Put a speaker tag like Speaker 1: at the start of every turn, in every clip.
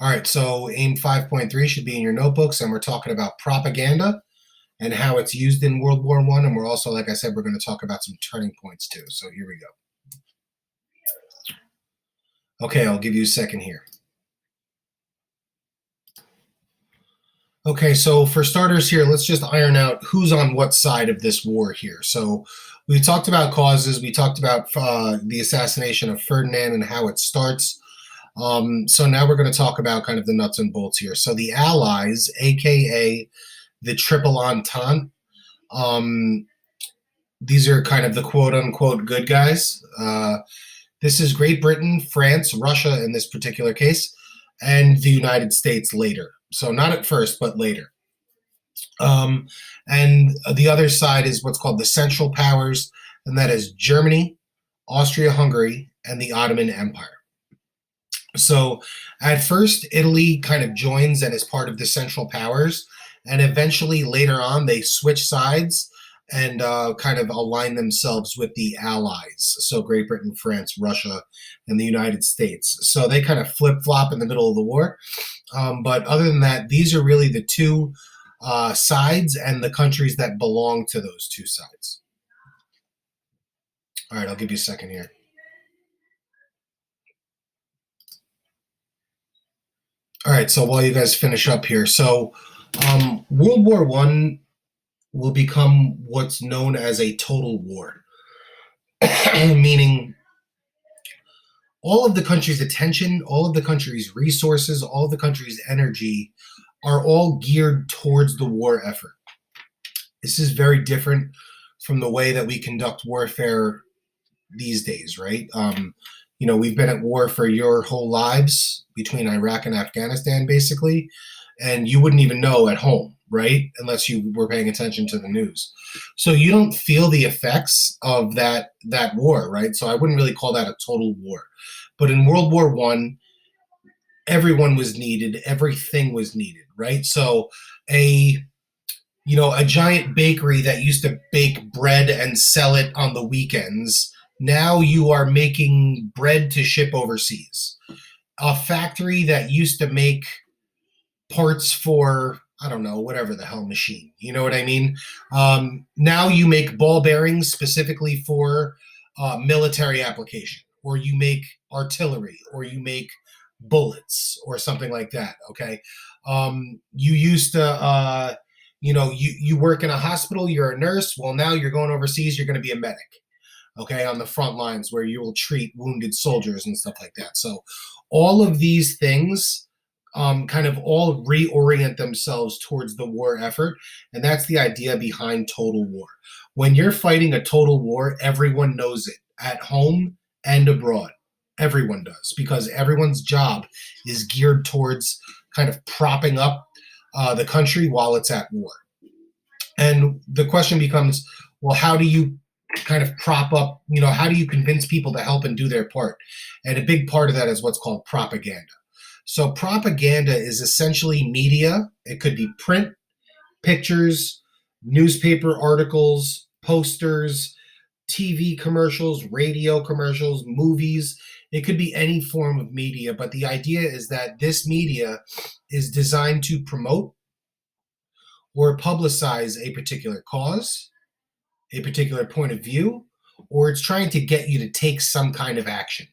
Speaker 1: All right, so AIM 5.3 should be in your notebooks, and we're talking about propaganda and how it's used in World War I. And we're also, like I said, we're going to talk about some turning points too. So here we go. Okay, I'll give you a second here. Okay, so for starters here, let's just iron out who's on what side of this war here. So we talked about causes. We talked about the assassination of Ferdinand and how it starts. So now we're going to talk about kind of the nuts and bolts here. So the Allies, aka the Triple Entente, these are kind of the quote unquote good guys. This is Great Britain, France, Russia in this particular case, and the United States later. So not at first, but later. And the other side is what's called the Central Powers, and that is Germany, Austria-Hungary, and the Ottoman Empire. So at first, Italy kind of joins and is part of the Central Powers, and eventually later on they switch sides and kind of align themselves with the Allies. So Great Britain, France, Russia, and the United States. So they kind of flip-flop in the middle of the war. But other than that, these are really the two sides and the countries that belong to those two sides. All right, I'll give you a second here. All right, so while you guys finish up here, so World War I will become what's known as a total war, meaning all of the country's attention, all of the country's resources, all of the country's energy are all geared towards the war effort. This is very different from the way that we conduct warfare these days, right? We've been at war for your whole lives between Iraq and Afghanistan, basically, and you wouldn't even know at home, right? Unless you were paying attention to the news. So you don't feel the effects of that war, right? So I wouldn't really call that a total war. But in World War I, everyone was needed, everything was needed, right? So a giant bakery that used to bake bread and sell it on the weekends, now you are making bread to ship overseas. A factory that used to make parts for, I don't know, whatever the hell machine, you know what I mean? Now you make ball bearings specifically for military application, or you make artillery, or you make bullets, or something like that, okay? You used to, you work in a hospital, you're a nurse, well, now you're going overseas, you're going to be a medic. Okay, on the front lines where you will treat wounded soldiers and stuff like that. So all of these things kind of all reorient themselves towards the war effort. And that's the idea behind total war. When you're fighting a total war, everyone knows it at home and abroad. Everyone does, because everyone's job is geared towards kind of propping up the country while it's at war. And the question becomes, well, how do you kind of prop up, how do you convince people to help and do their part? And a big part of that is what's called propaganda. So propaganda is essentially media. It could be print, pictures, newspaper articles, posters, TV commercials, radio commercials, movies. It could be any form of media, but the idea is that this media is designed to promote or publicize a particular cause, a particular point of view, or it's trying to get you to take some kind of action,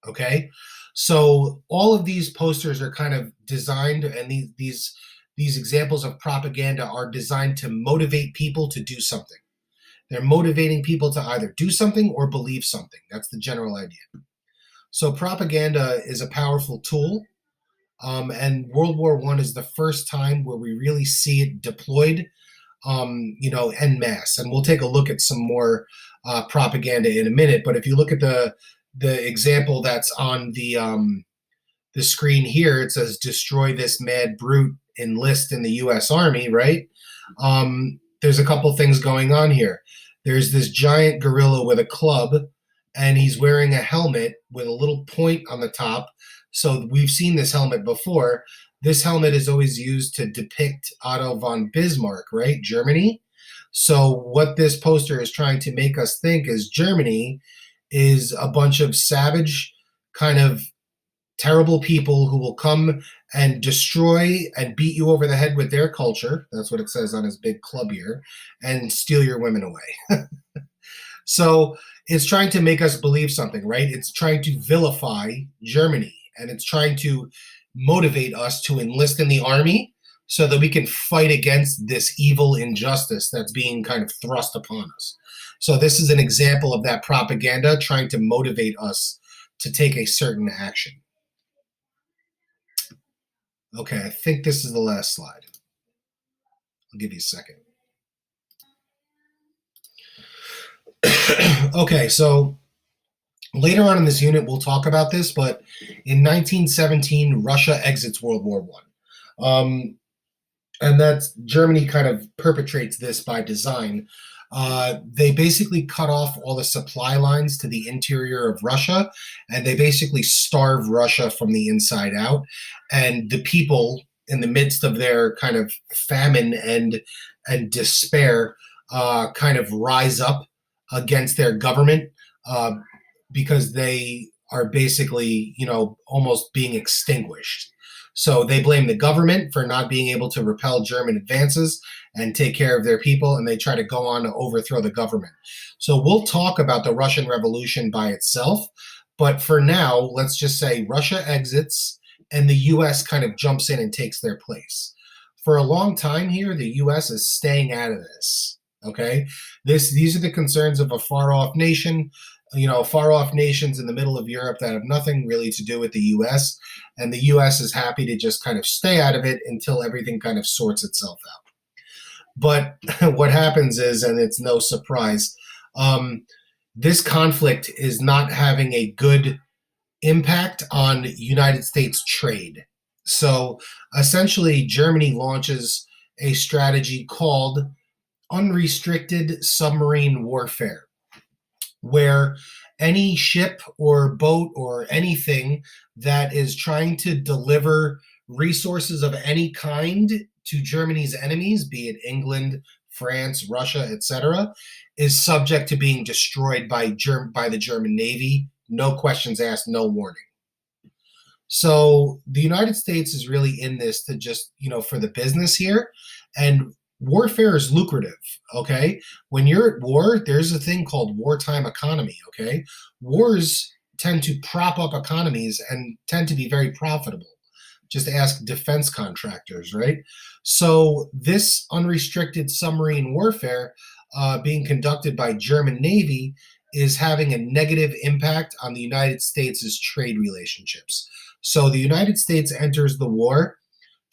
Speaker 1: okay? So all of these posters are kind of designed, and these examples of propaganda are designed to motivate people to do something. They're motivating people to either do something or believe something. That's the general idea. So propaganda is a powerful tool, and World War I is the first time where we really see it deployed en masse. And we'll take a look at some more propaganda in a minute. But if you look at the example that's on the screen here, it says, "Destroy this mad brute, enlist in the U.S. Army," right? There's a couple things going on here. There's this giant gorilla with a club, and he's wearing a helmet with a little point on the top. So we've seen this helmet before. This helmet is always used to depict Otto von Bismarck, right? Germany. So what this poster is trying to make us think is Germany is a bunch of savage kind of terrible people who will come and destroy and beat you over the head with their culture. That's what it says on his big club here, and steal your women away. So it's trying to make us believe something, right? It's trying to vilify Germany, and it's trying to motivate us to enlist in the army so that we can fight against this evil injustice that's being kind of thrust upon us. So this is an example of that propaganda trying to motivate us to take a certain action. Okay, I think this is the last slide. I'll give you a second. Okay, so later on in this unit, we'll talk about this, but in 1917, Russia exits World War One. And that's Germany kind of perpetrates this by design. They basically cut off all the supply lines to the interior of Russia, and they basically starve Russia from the inside out. And the people, in the midst of their kind of famine and despair, kind of rise up against their government uh, because they are basically, almost being extinguished. So they blame the government for not being able to repel German advances and take care of their people, and they try to go on to overthrow the government. So we'll talk about the Russian Revolution by itself, but for now, let's just say Russia exits and the US kind of jumps in and takes their place. For a long time here, the US is staying out of this. Okay? These are the concerns of a far off nation, far off nations in the middle of Europe that have nothing really to do with the US. And the US is happy to just kind of stay out of it until everything kind of sorts itself out. But what happens is, and it's no surprise, this conflict is not having a good impact on United States trade. So essentially, Germany launches a strategy called unrestricted submarine warfare, where any ship or boat or anything that is trying to deliver resources of any kind to Germany's enemies, be it England, France, Russia, etc., is subject to being destroyed by the German Navy. No questions asked, no warning. So the United States is really in this to just, for the business here. And warfare is lucrative, okay? When you're at war, there's a thing called wartime economy, okay? Wars tend to prop up economies and tend to be very profitable. Just ask defense contractors, right? So this unrestricted submarine warfare being conducted by German Navy is having a negative impact on the United States' trade relationships. So the United States enters the war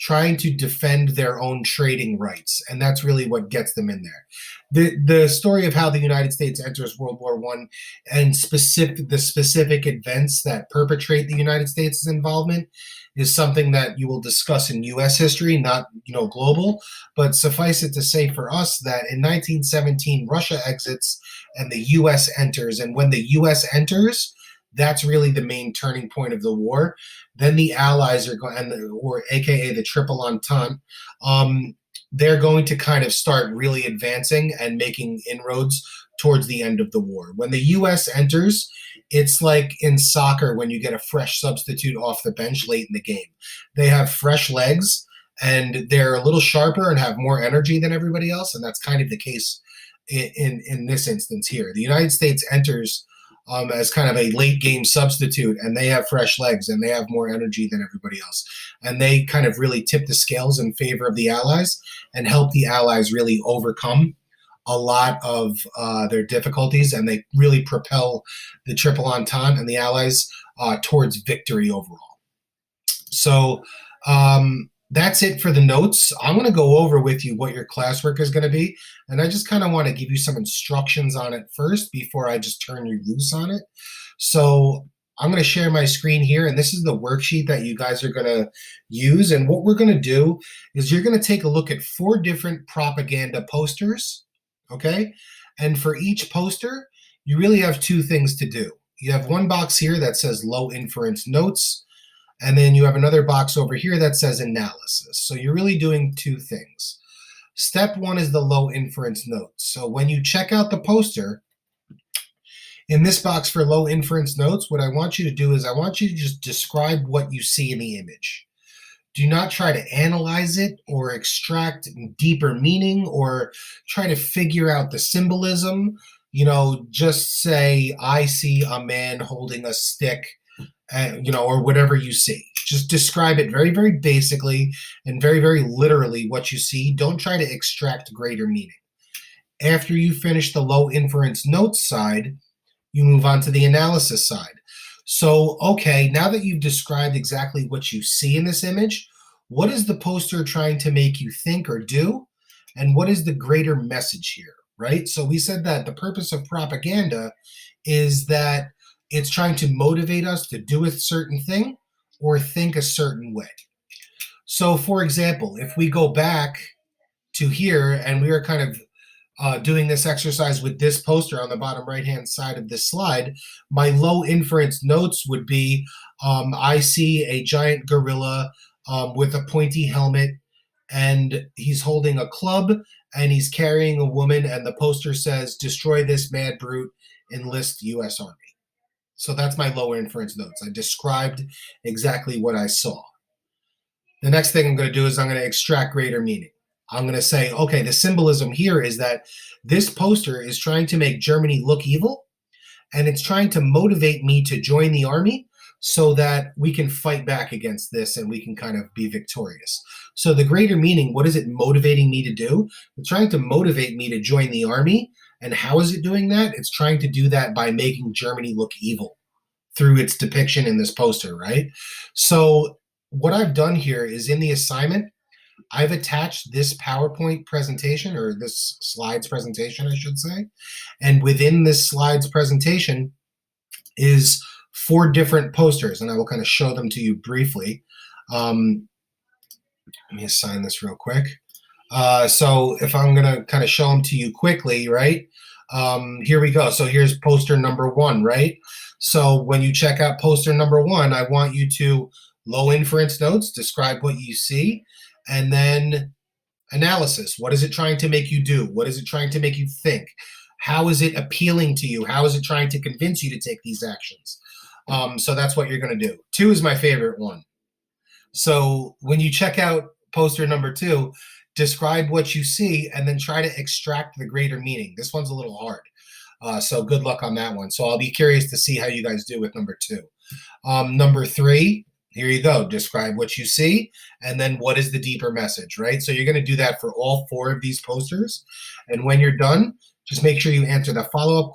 Speaker 1: trying to defend their own trading rights, and that's really what gets them in there. The story of how the United States enters World War One and the specific events that perpetrate the United States' involvement is something that you will discuss in U.S. history, not global. But suffice it to say for us that in 1917 Russia exits and the U.S. enters, and when the U.S. enters, that's really the main turning point of the war. Then the Allies are going, or AKA the Triple Entente, they're going to kind of start really advancing and making inroads towards the end of the war. When the U.S. enters, it's like in soccer when you get a fresh substitute off the bench late in the game. They have fresh legs and they're a little sharper and have more energy than everybody else, and that's kind of the case in this instance here. The United States enters as kind of a late game substitute, and they have fresh legs and they have more energy than everybody else. And they kind of really tip the scales in favor of the Allies and help the Allies really overcome a lot of their difficulties, and they really propel the Triple Entente and the Allies towards victory overall. So that's it for the notes. I'm going to go over with you what your classwork is going to be, and I just kind of want to give you some instructions on it first before I just turn you loose on it. So I'm going to share my screen here, and this is the worksheet that you guys are going to use. And what we're going to do is you're going to take a look at 4 different propaganda posters, okay? And for each poster, you really have 2 things to do. You have one box here that says low inference notes, and then you have another box over here that says analysis. So you're really doing 2 things. Step 1 is the low inference notes. So when you check out the poster, In this box for low inference notes, what I want you to do is I want you to just describe what you see in the image. Do not try to analyze it or extract deeper meaning or try to figure out the symbolism. Just say, I see a man holding a stick, or whatever you see. Just describe it very, very basically and very, very literally what you see. Don't try to extract greater meaning. After you finish the low inference notes side, you move on to the analysis side. So, okay, now that you've described exactly what you see in this image, what is the poster trying to make you think or do? And what is the greater message here, right? So we said that the purpose of propaganda is that it's trying to motivate us to do a certain thing or think a certain way. So, for example, if we go back to here and we are kind of doing this exercise with this poster on the bottom right-hand side of this slide, my low inference notes would be, I see a giant gorilla with a pointy helmet, and he's holding a club, and he's carrying a woman, and the poster says, destroy this mad brute, enlist U.S. Army. So that's my low inference notes. I described exactly what I saw. The next thing I'm going to do is I'm going to extract greater meaning. I'm going to say, okay, the symbolism here is that this poster is trying to make Germany look evil, and it's trying to motivate me to join the army so that we can fight back against this and we can kind of be victorious. So the greater meaning, what is it motivating me to do? It's trying to motivate me to join the army. And how is it doing that? It's trying to do that by making Germany look evil through its depiction in this poster, right? So what I've done here is in the assignment, I've attached this PowerPoint presentation, or this slides presentation, I should say. And within this slides presentation is 4 different posters, and I will kind of show them to you briefly. Let me assign this real quick. So if I'm going to kind of show them to you quickly, right? Here we go. So here's poster number 1, right? So when you check out poster number 1, I want you to low inference notes, describe what you see, and then analysis. What is it trying to make you do? What is it trying to make you think? How is it appealing to you? How is it trying to convince you to take these actions? So that's what you're going to do. 2 is my favorite one. So when you check out poster number 2, describe what you see and then try to extract the greater meaning. This one's a little hard. So good luck on that one. So I'll be curious to see how you guys do with number 2. Number 3, here you go. Describe what you see, and then what is the deeper message, right? So you're going to do that for all 4 of these posters. And when you're done, just make sure you answer the follow-up